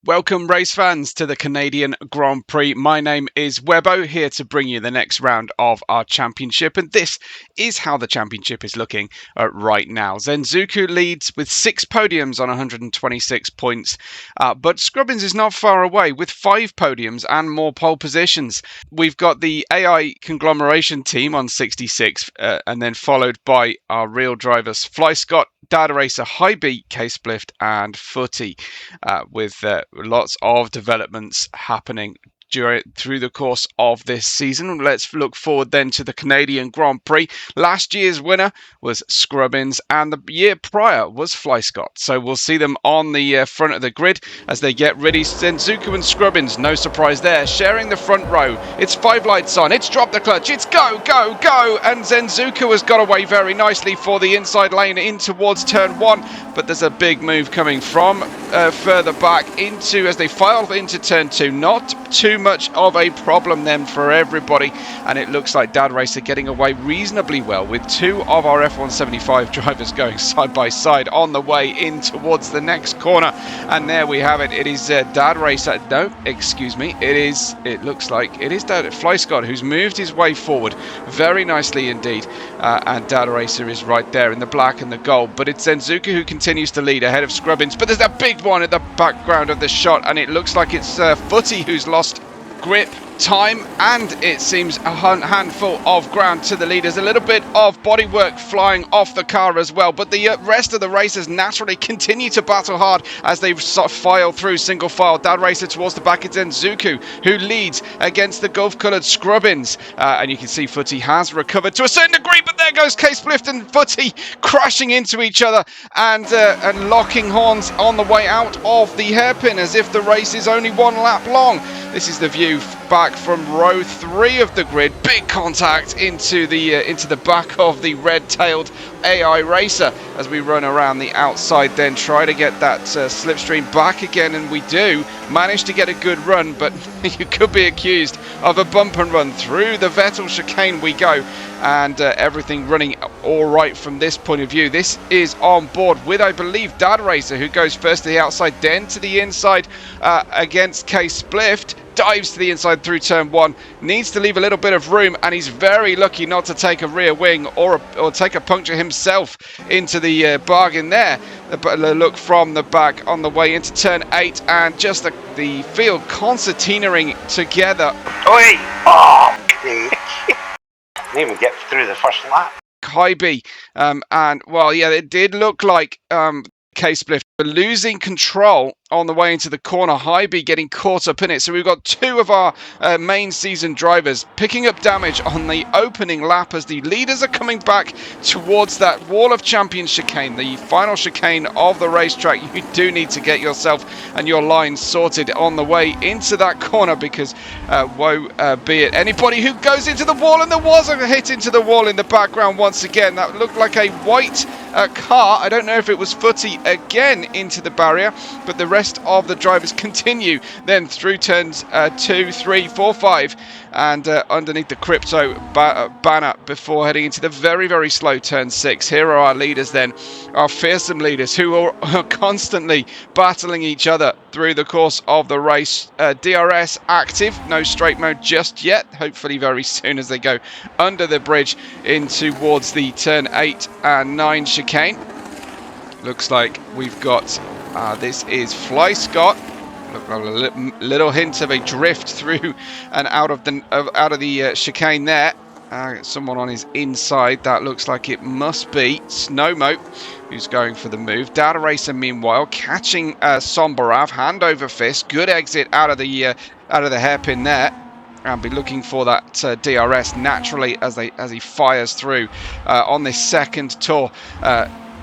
Welcome, race fans, to the Canadian Grand Prix. My name is Webbo, here to bring you the next round of our championship, and this is how the championship is looking right now. Zenzuku leads with 6 podiums on 126 points, but Scrubbins is not far away with 5 podiums and more pole positions. We've got the AI conglomeration team on 66, and then followed by our real drivers Fly Scott, Data Racer, High-B, K-Splift and Footy, with lots of developments happening through the course of this season. Let's look forward then to the Canadian Grand Prix. Last year's winner was Scrubbins, and the year prior was Fly Scott. So we'll see them on the front of the grid as they get ready. Zenzuku and Scrubbins, no surprise there, sharing the front row. It's 5 lights on, it's dropped the clutch, it's go, go, go, and Zenzuku has got away very nicely for the inside lane in towards turn 1, but there's a big move coming from further back into, as they file into turn 2. Not too much of a problem then for everybody, and it looks like Dad Racer getting away reasonably well with 2 of our F175 drivers going side by side on the way in towards the next corner. And there we have it. It is Dad Racer, no, excuse me, it looks like it is Fly Scott who's moved his way forward very nicely indeed, and Dad Racer is right there in the black and the gold, but it's Zenzuku who continues to lead ahead of Scrubbins. But there's that big one at the background of the shot, and it looks like it's Footy who's lost grip, time, and it seems a handful of ground to the leaders. A little bit of bodywork flying off the car as well, but the rest of the racers naturally continue to battle hard as they file through single file. Dad Racer towards the back, it's Zenzuku who leads against the Gulf coloured Scrubbins, and you can see Footy has recovered to a certain degree, but there goes K-Splift and Footy crashing into each other and locking horns on the way out of the hairpin as if the race is only 1 lap long. This is the view back from row 3 of the grid. Big contact into the back of the red-tailed AI racer as we run around the outside, then try to get that slipstream back again, and we do manage to get a good run, but you could be accused of a bump and run. Through the Vettel chicane we go, and everything running all right from this point of view. This is on board with, I believe, Dad Racer, who goes first to the outside, then to the inside against K-Splift. Dives to the inside through turn 1, needs to leave a little bit of room, and he's very lucky not to take a rear wing or take a puncture himself into the bargain there. But a look from the back on the way into turn 8, and just the field concertinaing together. Oi! Oh, didn't even get through the first lap. High-B, and well, yeah, it did look like K-Splift losing control on the way into the corner. High-B getting caught up in it. So we've got 2 of our main season drivers picking up damage on the opening lap as the leaders are coming back towards that Wall of Champions chicane, the final chicane of the racetrack. You do need to get yourself and your line sorted on the way into that corner, because woe be it anybody who goes into the wall, and there was a hit into the wall in the background once again. That looked like a white car. I don't know if it was Footy again into the barrier, but the rest of the drivers continue then through turns 2, 3, 4, 5, and underneath the crypto banner before heading into the very, very slow turn 6. Here are our leaders then, our fearsome leaders who are constantly battling each other through the course of the race. DRS active, no straight mode just yet, hopefully very soon as they go under the bridge in towards the turn 8 and 9 chicane. Looks like we've got this is Fly Scott. Look, a little hint of a drift through and out of the chicane there. Someone on his inside. That looks like it must be Snowmo who's going for the move. Data Racer meanwhile catching Sombarav, hand over fist. Good exit out of the hairpin there. And be looking for that DRS naturally as he fires through on this second tour.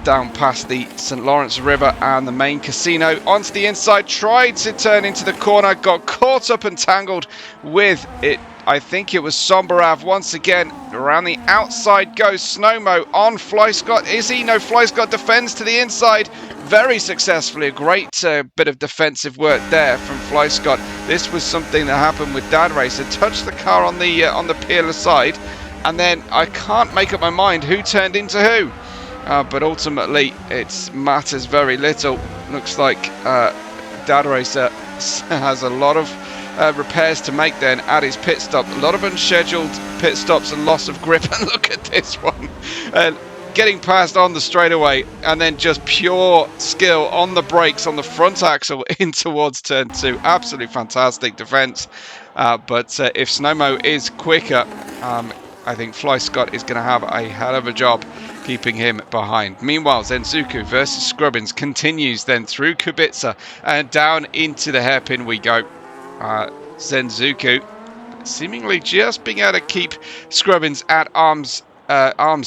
Down past the St. Lawrence River and the main casino onto the inside, tried to turn into the corner, got caught up and tangled with it. I think it was Sombarav once again. Around the outside goes Snowmo on Fly Scott. Is he? No, Fly Scott defends to the inside very successfully. A great bit of defensive work there from Fly Scott. This was something that happened with Dad Racer. Touched the car on the peerless side, and then I can't make up my mind who turned into who. But ultimately, it matters very little. Looks like Dad Racer has a lot of repairs to make then at his pit stop. A lot of unscheduled pit stops and loss of grip. And look at this one. Getting past on the straightaway and then just pure skill on the brakes on the front axle in towards turn 2. Absolutely fantastic defense. But if Snowmo is quicker, I think Fly Scott is going to have a hell of a job keeping him behind. Meanwhile, Zenzuku versus Scrubbins continues then through Kubica and down into the hairpin we go. Zenzuku seemingly just being able to keep Scrubbins at arm's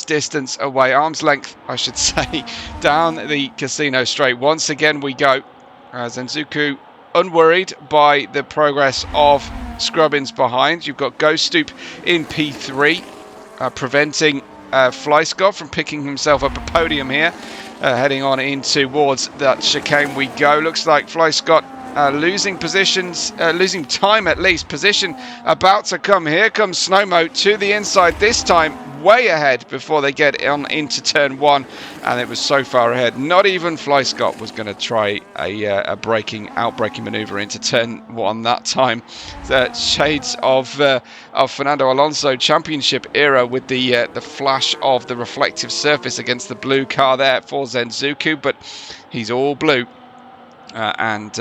distance away, arm's length I should say, down the casino straight. Once again we go. Zenzuku unworried by the progress of Scrubbins behind. You've got Ghost Stoop in P3 preventing Fly Scott from picking himself up a podium here. Heading on in towards that chicane we go. Looks like Fly Scott losing positions, losing time at least. Position about to come. Here comes Snowmo to the inside, this time way ahead before they get on into turn 1, and it was so far ahead. Not even Fly Scott was going to try a braking maneuver into turn 1 that time. The shades of Fernando Alonso championship era with the flash of the reflective surface against the blue car there for Zenzuku, but he's all blue. And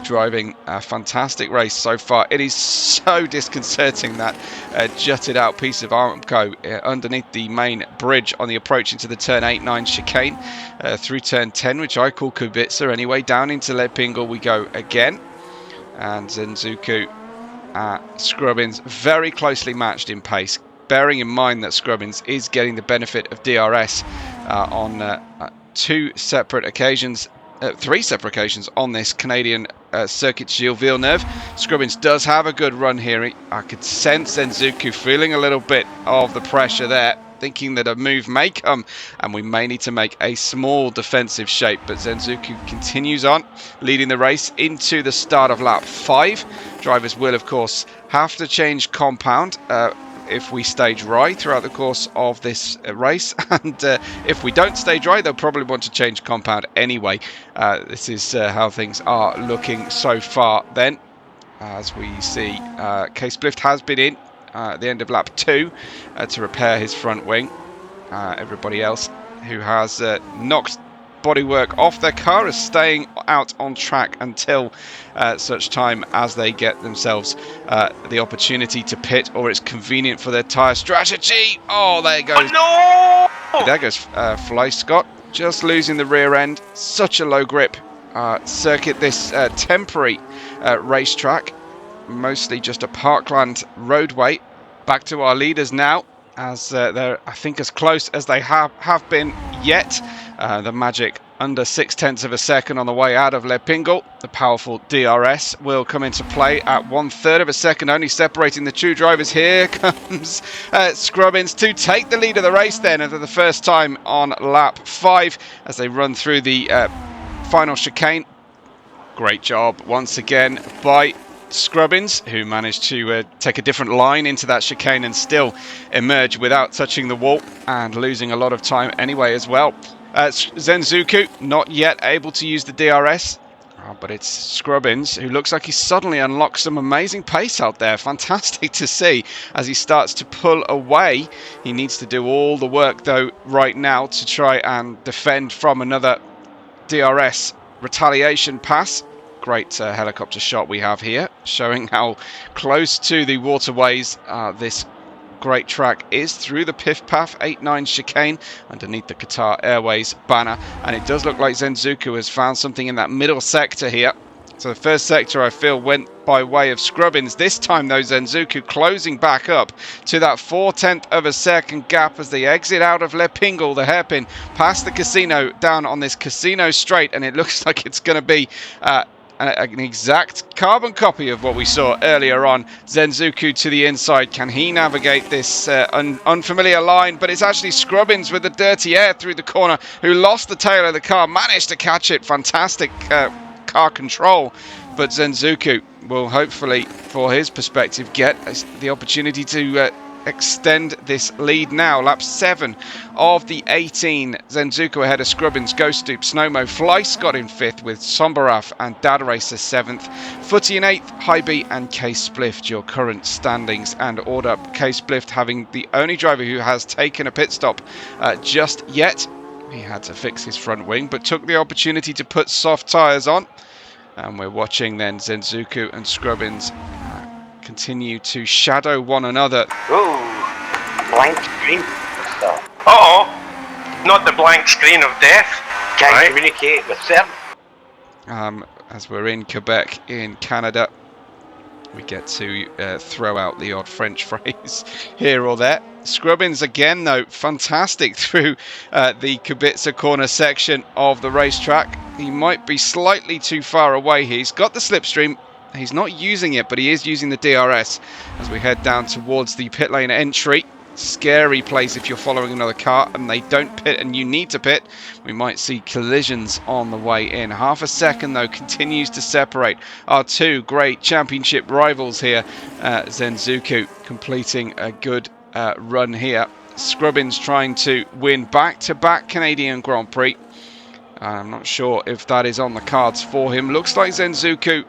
driving a fantastic race so far. It is so disconcerting, that jutted out piece of Armco underneath the main bridge on the approach into the turn 8-9 chicane through turn 10, which I call Kubica anyway. Down into Lepingle we go again, and Zenzuku, Scrubbins very closely matched in pace, bearing in mind that Scrubbins is getting the benefit of DRS on 3 separate occasions on this Canadian circuit. Gilles Villeneuve. Scrubbins does have a good run here. I could sense Zenzuku feeling a little bit of the pressure there, thinking that a move may come and we may need to make a small defensive shape. But Zenzuku continues on, leading the race into the start of lap 5. Drivers will, of course, have to change compound if we stay dry throughout the course of this race, and if we don't stay dry, they'll probably want to change compound anyway. This is how things are looking so far then. As we see, K-Splift has been in at the end of lap 2 to repair his front wing. Everybody else who has knocked bodywork off their car is staying out on track until such time as they get themselves the opportunity to pit, or it's convenient for their tyre strategy. Oh, there goes. Oh, no! There goes Fly Scott, just losing the rear end. Such a low grip circuit, this temporary racetrack, mostly just a parkland roadway. Back to our leaders now, as they're, I think, as close as they have been yet. The magic under 0.6 of a second on the way out of Lepingle. The powerful DRS will come into play at 1/3 of a second, only separating the two drivers. Here comes Scrubbins to take the lead of the race then, for the first time on lap 5 as they run through the final chicane. Great job once again by Scrubbins, who managed to take a different line into that chicane and still emerge without touching the wall and losing a lot of time anyway as well. Zenzuku not yet able to use the DRS, but it's Scrubbins who looks like he's suddenly unlocked some amazing pace out there. Fantastic to see as he starts to pull away. He needs to do all the work though right now to try and defend from another DRS retaliation pass. Great helicopter shot we have here, showing how close to the waterways this great track is through the Piff Paff 8-9 chicane underneath the Qatar Airways banner. And it does look like Zenzuku has found something in that middle sector here. So the first sector I feel went by way of Scrubbins. This time though, Zenzuku closing back up to that 0.4 of a second gap as they exit out of Lepingle, the hairpin, past the casino, down on this casino straight, and it looks like it's going to be an exact carbon copy of what we saw earlier on. Zenzuku to the inside. Can he navigate this unfamiliar line? But it's actually Scrubbins with the dirty air through the corner who lost the tail of the car, managed to catch it. Fantastic car control. But Zenzuku will hopefully, for his perspective, get the opportunity to extend this lead now. Lap 7 of the 18. Zenzuku ahead of Scrubbins, Ghoststoop, Snowmo, Flyscott in 5th with Sombaraf and Dad Racer 7th. Footy in 8th, High and K-Splift, your current standings and order. K-Splift having the only driver who has taken a pit stop just yet. He had to fix his front wing, but took the opportunity to put soft tyres on. And we're watching then Zenzuku and Scrubbins continue to shadow one another. Ooh, blank screen. Uh-oh, not the blank screen of death. Can't communicate with them. As we're in Quebec in Canada, we get to throw out the odd French phrase here or there. Scrubbins again, though, fantastic through the Kubica corner section of the racetrack. He might be slightly too far away. He's got the slipstream. He's not using it, but he is using the DRS as we head down towards the pit lane entry. Scary place if you're following another car and they don't pit and you need to pit. We might see collisions on the way in. Half a second, though, continues to separate our two great championship rivals here. Zenzuku completing a good run here. Scrubbins trying to win back-to-back Canadian Grand Prix. I'm not sure if that is on the cards for him. Looks like Zenzuku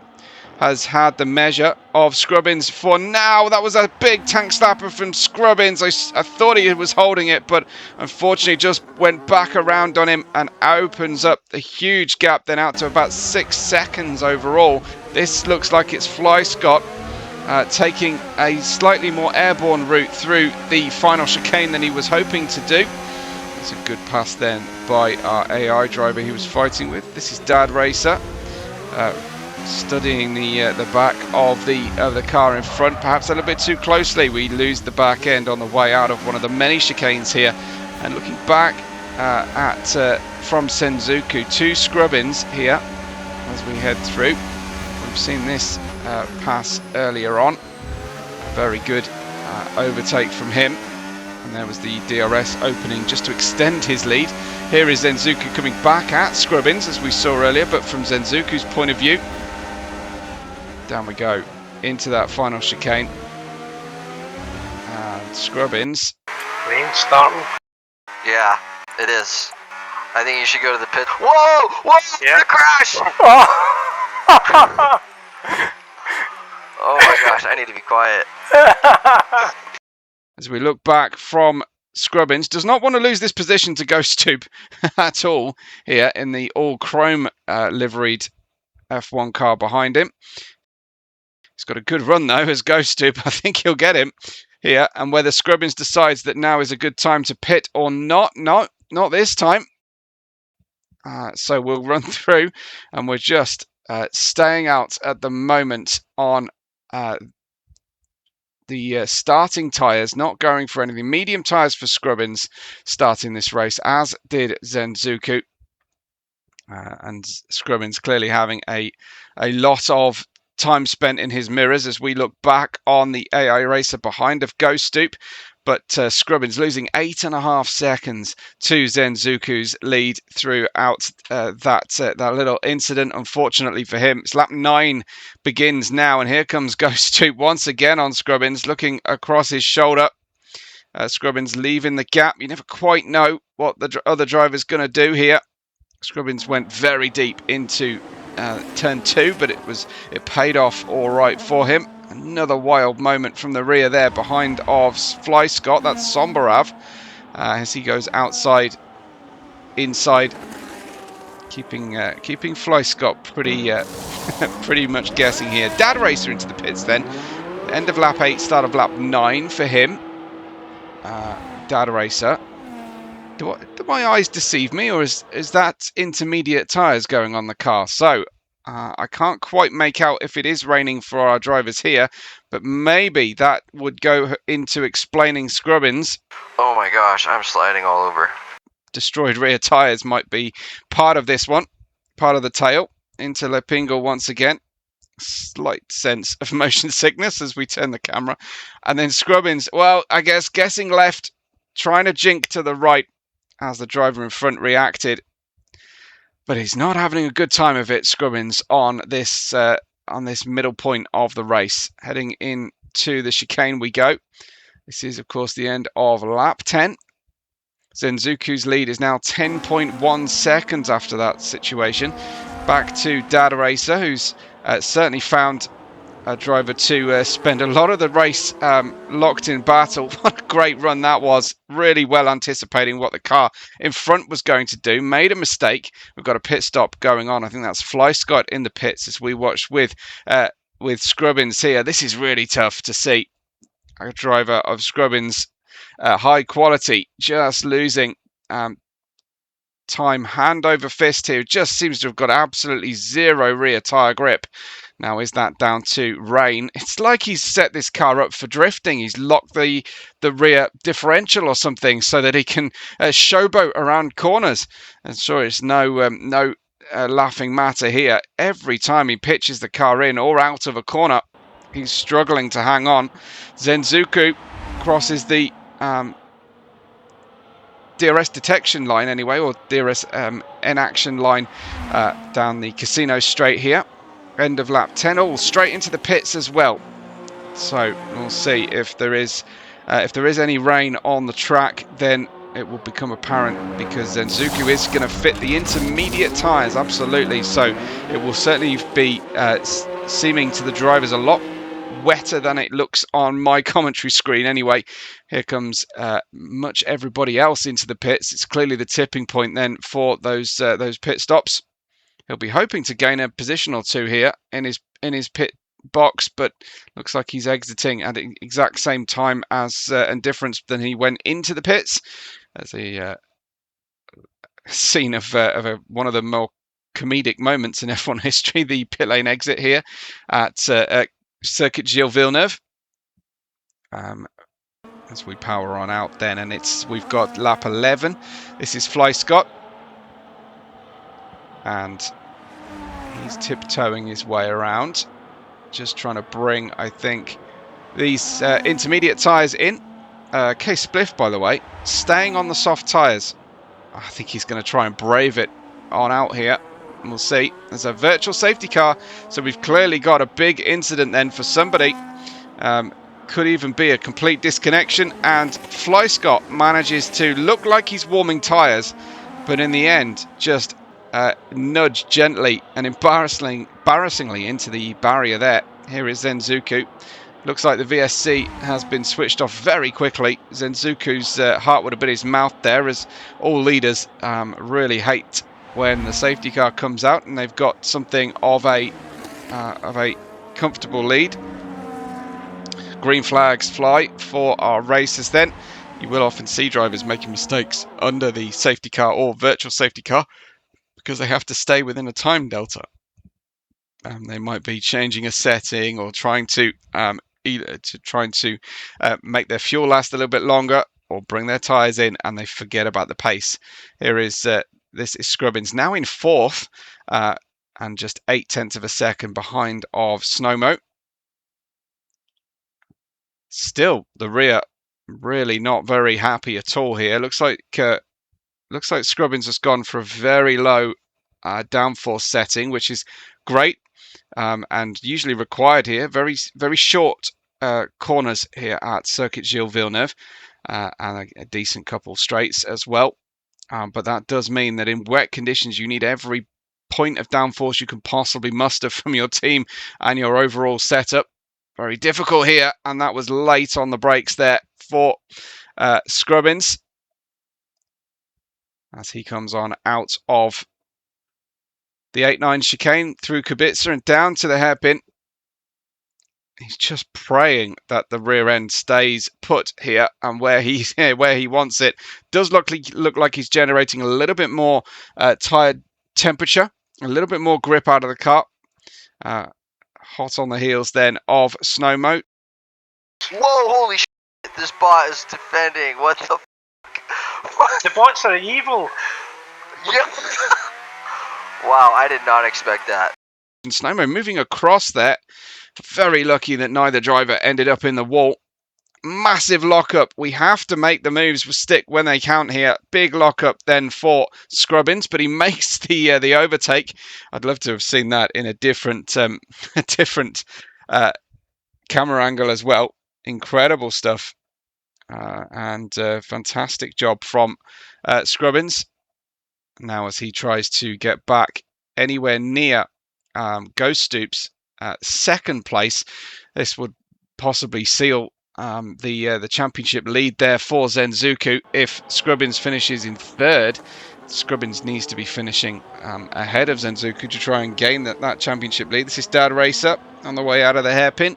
has had the measure of Scrubbins for now. That was a big tank slapper from Scrubbins. I thought he was holding it, but unfortunately just went back around on him and opens up a huge gap then out to about 6 seconds overall. This looks like it's Flyscott taking a slightly more airborne route through the final chicane than he was hoping to do. It's a good pass then by our AI driver he was fighting with. This is Dad Racer. Studying the back of the car in front, perhaps a little bit too closely. We lose the back end on the way out of one of the many chicanes here. And looking back from Zenzuku to Scrubbins here as we head through. We've seen this pass earlier on. Very good overtake from him. And there was the DRS opening just to extend his lead. Here is Zenzuku coming back at Scrubbins as we saw earlier, but from Zenzuku's point of view, down we go into that final chicane. And Scrubbins. Rain starting. Yeah, it is. I think you should go to the pit. Whoa! Whoa! Yeah. The crash! Oh my gosh, I need to be quiet. As we look back from Scrubbins, does not want to lose this position to Ghoststoop at all here in the all chrome liveried F1 car behind him. He's got a good run though as Ghoststoop. I think he'll get him here. And whether Scrubbins decides that now is a good time to pit or not, no, not this time. So we'll run through and we're just staying out at the moment on the starting tyres, not going for anything. Medium tyres for Scrubbins starting this race, as did Zenzuku. And Scrubbins clearly having a lot of time spent in his mirrors as we look back on the AI racer behind of Ghoststoop. But Scrubbins losing 8.5 seconds to Zenzuku's lead throughout that little incident. Unfortunately for him, it's lap 9 begins now, and here comes Ghoststoop once again on Scrubbins, looking across his shoulder. Scrubbins leaving the gap. You never quite know what the other driver's going to do here. Scrubbins went very deep into turn 2, but it paid off all right for him. Another wild moment from the rear there behind of Flyscott. That's Sombarav as he goes outside, inside, keeping Flyscott pretty much guessing here. Dad Racer into the pits then. End of lap 8, start of lap 9 for him. Dad Racer. Do my eyes deceive me, or is that intermediate tyres going on the car? So I can't quite make out if it is raining for our drivers here, but maybe that would go into explaining Scrubbins. Oh my gosh, I'm sliding all over. Destroyed rear tyres might be part of this one, part of the tail. Into Lepingle once again. Slight sense of motion sickness as we turn the camera. And then Scrubbins, well, I guess guessing left, trying to jink to the right as the driver in front reacted. But he's not having a good time of it, Scrubbins, on this middle point of the race. Heading into the chicane we go. This is, of course, the end of lap 10. Zenzuku's lead is now 10.1 seconds after that situation. Back to Dada Racer, who's certainly found a driver to spend a lot of the race locked in battle. What a great run that was. Really well anticipating what the car in front was going to do. Made a mistake. We've got a pit stop going on. I think that's Fly Scott in the pits as we watch with Scrubbins here. This is really tough to see. A driver of Scrubbins' high quality just losing time hand over fist here. Just seems to have got absolutely zero rear tyre grip. Now, is that down to rain? It's like he's set this car up for drifting. He's locked the rear differential or something so that he can showboat around corners. And sure, it's no laughing matter here. Every time he pitches the car in or out of a corner, he's struggling to hang on. Zenzuku crosses the DRS detection line anyway, or DRS inaction line down the Casino straight here. End of lap 10, all straight into the pits as well. So we'll see if there is any rain on the track, then it will become apparent, because Zenzuku is going to fit the intermediate tyres, absolutely. So it will certainly be seeming to the drivers a lot wetter than it looks on my commentary screen anyway. Here comes much everybody else into the pits. It's clearly the tipping point then for those pit stops. He'll be hoping to gain a position or two here in his pit box, but looks like he's exiting at the exact same time as and difference than he went into the pits. As a scene of one of the more comedic moments in F1 history, the pit lane exit here at Circuit Gilles Villeneuve. As we power on out then, and we've got lap 11. This is Fly Scott, and he's tiptoeing his way around, just trying to bring, I think, these intermediate tyres in. K-Spliff, by the way, staying on the soft tyres. I think he's going to try and brave it on out here. And we'll see. There's a virtual safety car, so we've clearly got a big incident then for somebody. Could even be a complete disconnection, and Fly Scott manages to look like he's warming tyres, but in the end just nudge gently and embarrassingly into the barrier there. Here is Zenzuku. Looks like the VSC has been switched off very quickly. Zenzuku's heart would have been his mouth there, as all leaders really hate when the safety car comes out and they've got something of a comfortable lead. Green flags fly for our racers then. You will often see drivers making mistakes under the safety car or virtual safety car, because they have to stay within a time delta. They might be changing a setting or trying to make their fuel last a little bit longer, or bring their tyres in, and they forget about the pace. Here is this is Scrubbins now in fourth, and just 0.8 of a second behind of Snowmo. Still, the rear really not very happy at all here. Looks like Scrubbins has gone for a very low downforce setting, which is great and usually required here. Very, very short corners here at Circuit Gilles Villeneuve, and a decent couple straights as well. But that does mean that in wet conditions, you need every point of downforce you can possibly muster from your team and your overall setup. Very difficult here, and that was late on the brakes there for Scrubbins, as he comes on out of the 8-9 chicane through Kubica and down to the hairpin. He's just praying that the rear end stays put here and where he wants it. Does look like he's generating a little bit more tyre temperature, a little bit more grip out of the car. Hot on the heels then of Snowmo. Whoa, holy shit, this bot is defending. What the The bots are evil. Yeah. Wow, I did not expect that. And Snowmo moving across there. Very lucky that neither driver ended up in the wall. Massive lockup. We have to make the moves stick when they count here. Big lockup then for Scrubbins, but he makes the overtake. I'd love to have seen that in a different camera angle as well. Incredible stuff and fantastic job from Scrubbins. Now as he tries to get back anywhere near Ghost Stoops second place, this would possibly seal the championship lead there for Zenzuku. If Scrubbins finishes in third, Scrubbins needs to be finishing ahead of Zenzuku to try and gain that championship lead. This is Dad Racer on the way out of the hairpin.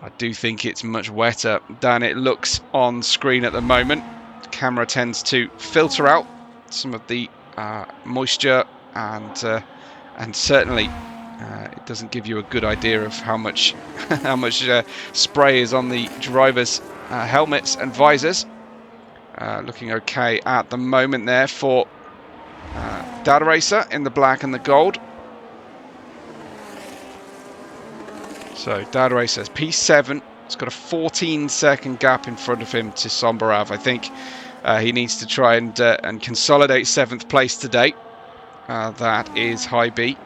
I do think it's much wetter than it looks on screen at the moment. The camera tends to filter out some of the moisture, and certainly it doesn't give you a good idea of how much spray is on the drivers' helmets and visors. Looking okay at the moment there for Dad Racer in the black and the gold. So Dad Racer's P7. It's got a 14-second gap in front of him to Sombarav. I think he needs to try and consolidate 7th place today. That is High B,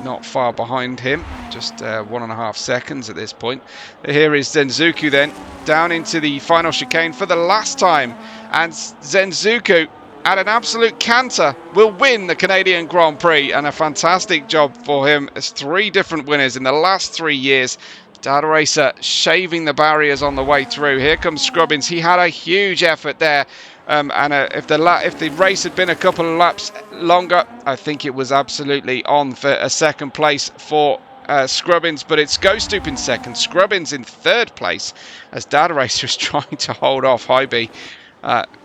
not far behind him, just 1.5 seconds at this point. Here is Zenzuku then, down into the final chicane for the last time, and Zenzuku, at an absolute canter, will win the Canadian Grand Prix, and a fantastic job for him as 3 different winners in the last 3 years. Dad Racer shaving the barriers on the way through. Here comes Scrubbins. He had a huge effort there. If the race had been a couple of laps longer, I think it was absolutely on for a second place for Scrubbins, but it's Ghost Stoop in second, Scrubbins in third place, as Dad Racer is trying to hold off High B.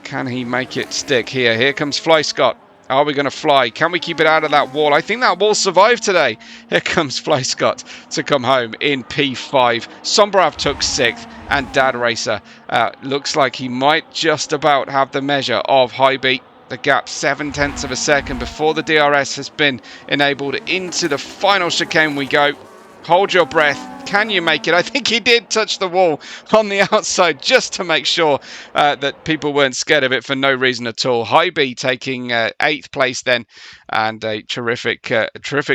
Can he make it stick here? Here comes Fly Scott. Are we going to fly? Can we keep it out of that wall? I think that wall survived today. Here comes Fly Scott to come home in P5. Sombarav took 6th, and Dad Racer looks like he might just about have the measure of High B. The gap 0.7 of a second before the DRS has been enabled. Into the final chicane we go. Hold your breath. Can you make it? I think he did touch the wall on the outside just to make sure that people weren't scared of it for no reason at all. High B taking 8th place then, and a terrific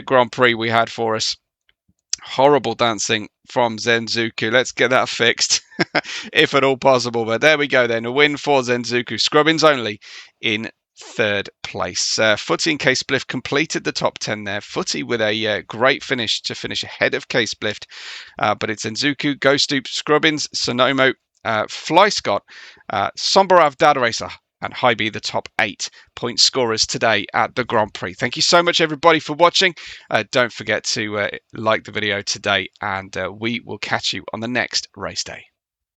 Grand Prix we had for us. Horrible dancing from Zenzuku. Let's get that fixed, if at all possible. But there we go then. A win for Zenzuku. Scrubbins only in 3rd place. Footy and K-Spliff completed the top 10 there. Footy with a great finish to finish ahead of K-Spliff. But it's Zenzuku, Ghost Stoop, Scrubbins, Sonomo, Fly Scott, Sombarav, Dad Racer, and High B, the top 8 point scorers today at the Grand Prix. Thank you so much, everybody, for watching. Don't forget to like the video today, and we will catch you on the next race day.